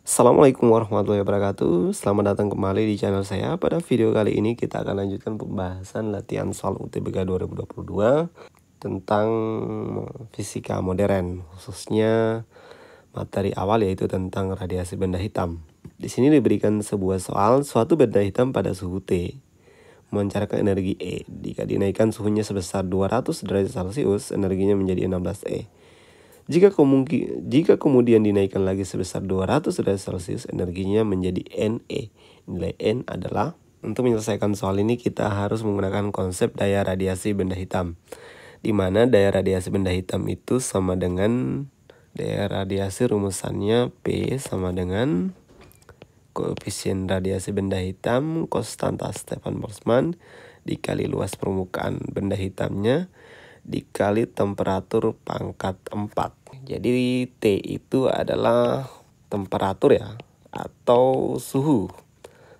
Assalamualaikum warahmatullahi wabarakatuh. Selamat datang kembali di channel saya. Pada video kali ini kita akan lanjutkan pembahasan latihan soal UTBK 2022 tentang fisika modern, khususnya materi awal yaitu tentang radiasi benda hitam. Di sini diberikan sebuah soal, suatu benda hitam pada suhu T memancarkan energi E. Jika dinaikkan suhunya sebesar 200 derajat Celcius, energinya menjadi 16 E. Jika kemudian dinaikkan lagi sebesar 200 derajat Celcius, energinya menjadi NE. Nilai N adalah, untuk menyelesaikan soal ini kita harus menggunakan konsep daya radiasi benda hitam, di mana daya radiasi benda hitam itu sama dengan daya radiasi, rumusannya P sama dengan koefisien radiasi benda hitam konstanta Stefan Boltzmann dikali luas permukaan benda hitamnya dikali temperatur pangkat 4. Jadi T itu adalah temperatur ya, atau suhu.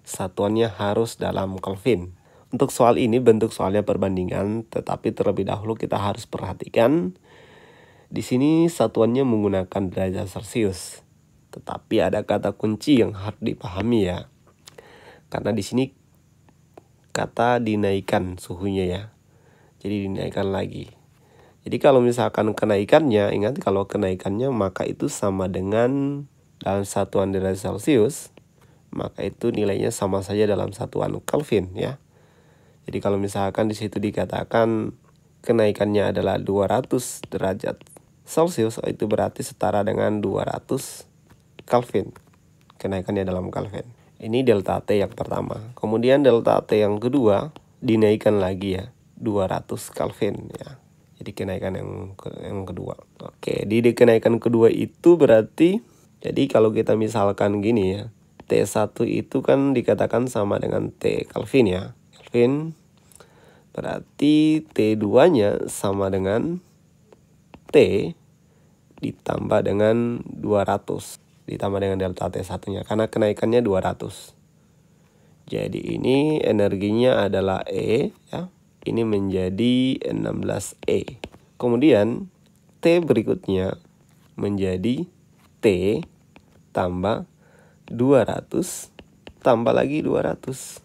Satuannya harus dalam Kelvin. Untuk soal ini bentuk soalnya perbandingan, tetapi terlebih dahulu kita harus perhatikan di sini satuannya menggunakan derajat Celcius. Tetapi ada kata kunci yang harus dipahami ya. Karena di sini kata dinaikkan suhunya ya. Jadi dinaikkan lagi. Jadi kalau misalkan kenaikannya, ingat kalau kenaikannya maka itu sama dengan dalam satuan derajat Celcius, maka itu nilainya sama saja dalam satuan Kelvin ya. Jadi kalau misalkan di situ dikatakan kenaikannya adalah 200 derajat Celcius, itu berarti setara dengan 200 Kelvin. Kenaikannya dalam Kelvin. Ini delta T yang pertama. Kemudian delta T yang kedua dinaikkan lagi ya, 200 Kelvin ya. Jadi kenaikan yang kedua. Oke, di kenaikan kedua itu berarti, jadi kalau kita misalkan gini ya, T1 itu kan dikatakan sama dengan T Kelvin ya. Kelvin berarti T2-nya sama dengan T ditambah dengan 200. Ditambah dengan delta T1-nya, karena kenaikannya 200. Jadi ini energinya adalah E ya. Ini menjadi 16E. Kemudian T berikutnya menjadi T tambah 200 tambah lagi 200.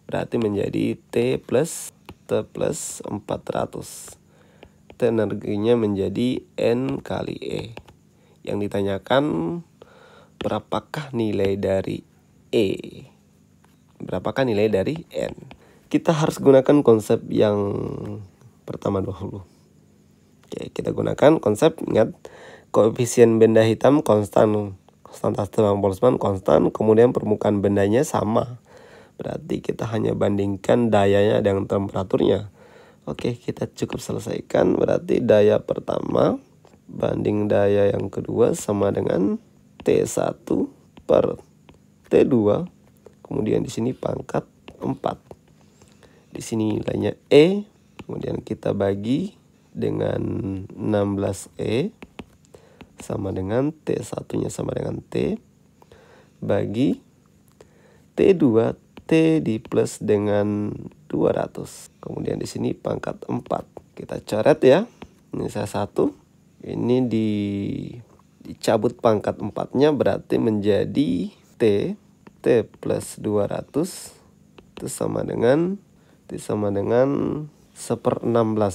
Berarti menjadi T plus 400. T energinya menjadi N kali E. Yang ditanyakan berapakah nilai dari E? Berapakah nilai dari N? Kita harus gunakan konsep yang pertama dahulu. Oke, kita gunakan konsep, ingat koefisien benda hitam konstan, konstanta Stefan Boltzmann konstan, kemudian permukaan bendanya sama. Berarti kita hanya bandingkan dayanya dengan temperaturnya. Oke, kita cukup selesaikan. Berarti daya pertama banding daya yang kedua sama dengan T1 per T2. Kemudian di sini pangkat 4. Di sini nilainya E, kemudian kita bagi dengan 16E sama dengan T1-nya sama dengan T bagi T2, T di plus dengan 200. Kemudian di sini pangkat 4. Kita coret ya. Ini saya 1. Ini dicabut pangkat 4-nya berarti menjadi T plus 200 itu sama dengan 1/16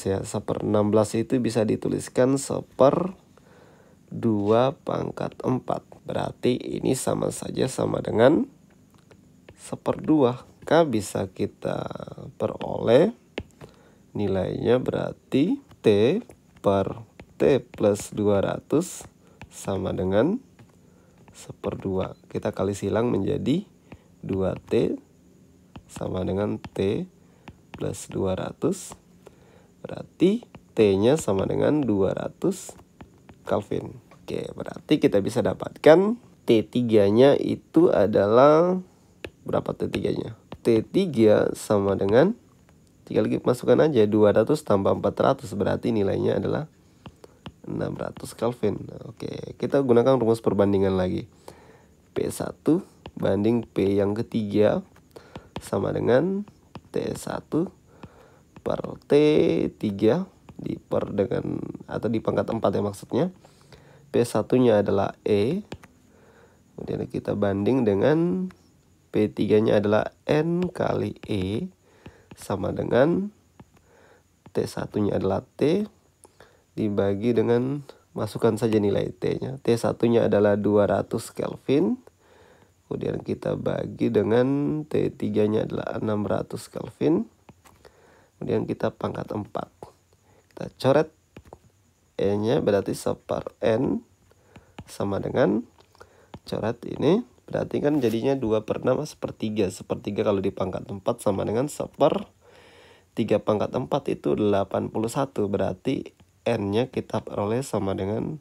ya. 1/16 itu bisa dituliskan 1/2 pangkat 4. Berarti ini sama saja sama dengan 1/2. Maka bisa kita peroleh nilainya berarti T per T plus 200 sama dengan 1/2. Kita kali silang menjadi 2T sama dengan T plus 200. Berarti T-nya sama dengan 200 Kelvin. Oke, berarti kita bisa dapatkan T3-nya itu adalah berapa T3-nya? T3 sama dengan, tinggal masukkan aja 200 tambah 400, berarti nilainya adalah 600 Kelvin. Oke, kita gunakan rumus perbandingan lagi. P1 banding P yang ketiga sama dengan T1 per T3 diper dengan atau di pangkat 4 ya maksudnya. P1-nya adalah E Kemudian kita banding dengan P3-nya adalah N kali E sama dengan T1-nya adalah T dibagi dengan, masukkan saja nilai T-nya. T1-nya adalah 200 Kelvin. Kemudian kita bagi dengan T3-nya adalah 600 Kelvin. Kemudian kita pangkat 4. Kita coret E-nya berarti 1/N sama dengan, coret ini berarti kan jadinya 2/6 1/3. 1/3 kalau dipangkat 4 sama dengan 1/3 pangkat 4 itu 81. Berarti N-nya kita peroleh sama dengan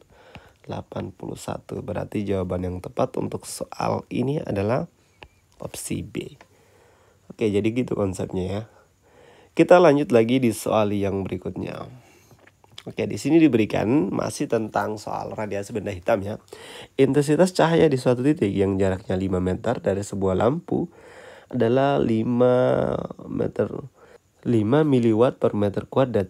81. Berarti jawaban yang tepat untuk soal ini adalah opsi B. Oke, jadi gitu konsepnya ya. Kita lanjut lagi di soal yang berikutnya. Oke, di sini diberikan masih tentang soal radiasi benda hitam ya. Intensitas cahaya di suatu titik yang jaraknya 5 meter dari sebuah lampu adalah 5 miliwatt per meter kuadrat.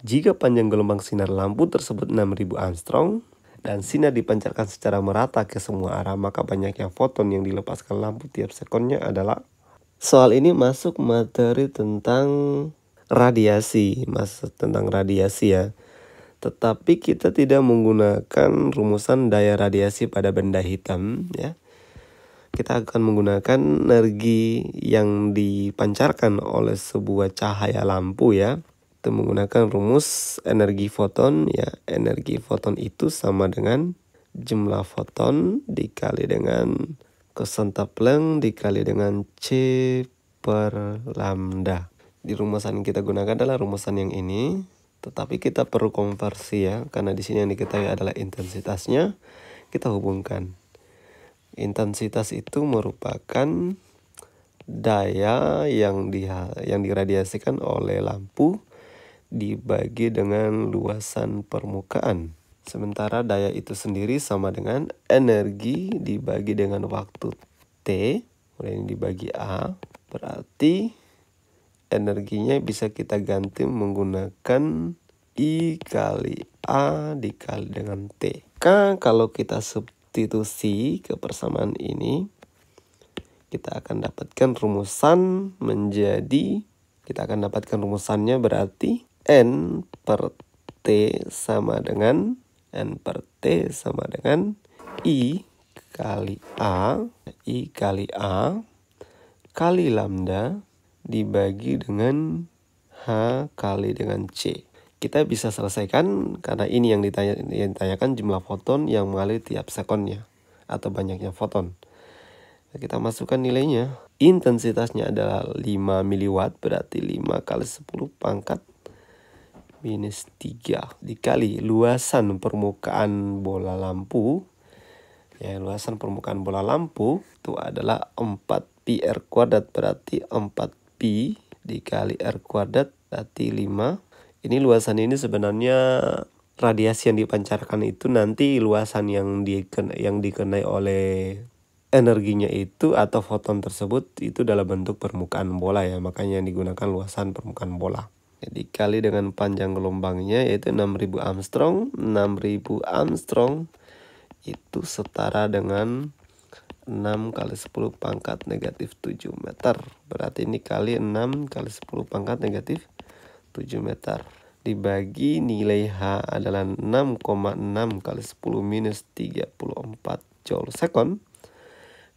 Jika panjang gelombang sinar lampu tersebut 6000 Armstrong dan sinar dipancarkan secara merata ke semua arah, maka banyaknya foton yang dilepaskan lampu tiap sekonnya adalah. Soal ini masuk materi tentang radiasi, ya. Tetapi kita tidak menggunakan rumusan daya radiasi pada benda hitam ya. Kita akan menggunakan energi yang dipancarkan oleh sebuah cahaya lampu ya. Kita menggunakan rumus energi foton ya. Energi foton itu sama dengan jumlah foton dikali dengan kosanta Planck dikali dengan C per lambda. Di rumusan yang kita gunakan adalah rumusan yang ini, tetapi kita perlu konversi ya, karena di sini yang diketahui adalah intensitasnya. Kita hubungkan. Intensitas itu merupakan daya yang diradiasikan oleh lampu dibagi dengan luasan permukaan. Sementara daya itu sendiri sama dengan energi dibagi dengan waktu T, kemudian dibagi A, berarti energinya bisa kita ganti menggunakan I kali A dikali dengan T. Kalau kita substitusi ke persamaan ini, kita akan dapatkan rumusannya berarti N per T sama dengan I kali A kali lambda dibagi dengan H kali dengan C. Kita bisa selesaikan karena ini yang ditanyakan jumlah foton yang mengalir tiap sekonnya atau banyaknya foton. Kita masukkan nilainya. Intensitasnya adalah 5 miliwatt, berarti 5 kali 10 pangkat minus 3 dikali luasan permukaan bola lampu. Ya, luasan permukaan bola lampu itu adalah 4 pi R kuadrat, berarti 4 pi dikali R kuadrat berarti 5. Ini luasan ini sebenarnya radiasi yang dipancarkan itu nanti luasan yang dikenai oleh energinya itu atau foton tersebut itu dalam bentuk permukaan bola ya. Makanya yang digunakan luasan permukaan bola. Jadi dikali dengan panjang gelombangnya yaitu 6000 Armstrong. 6000 Armstrong itu setara dengan 6 kali 10 pangkat negatif 7 meter. Berarti ini kali 6 kali 10 pangkat negatif 7 meter. Dibagi nilai H adalah 6,6 kali 10 minus 34 joule second.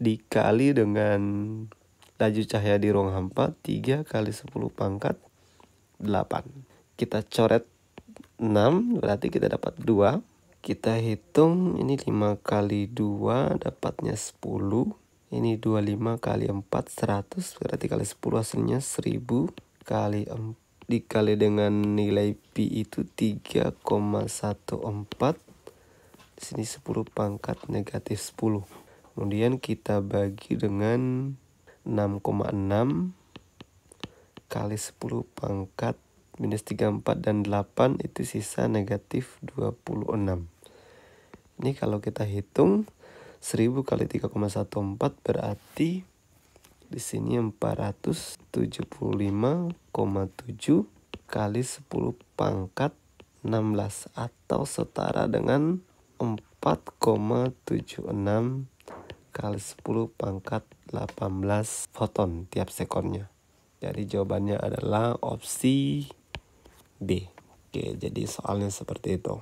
Dikali dengan laju cahaya di ruang hampa 3 kali 10 pangkat 8. Kita coret 6 berarti kita dapat 2. Kita hitung ini 5 kali 2 dapatnya 10. Ini 25 kali 4 100 berarti kali 10 hasilnya 1000 kali 4 dikali dengan nilai pi itu 3,14. Di sini 10 pangkat negatif 10. Kemudian kita bagi dengan 6,6 kali 10 pangkat minus 34 dan 8 itu sisa negatif 26. Ini kalau kita hitung 1000 kali 3,14 berarti di sini 475,7 kali 10 pangkat 16 atau setara dengan 4 4,76 kali 10 pangkat 18 foton tiap sekonnya. Jadi jawabannya adalah opsi B. Oke, jadi soalnya seperti itu.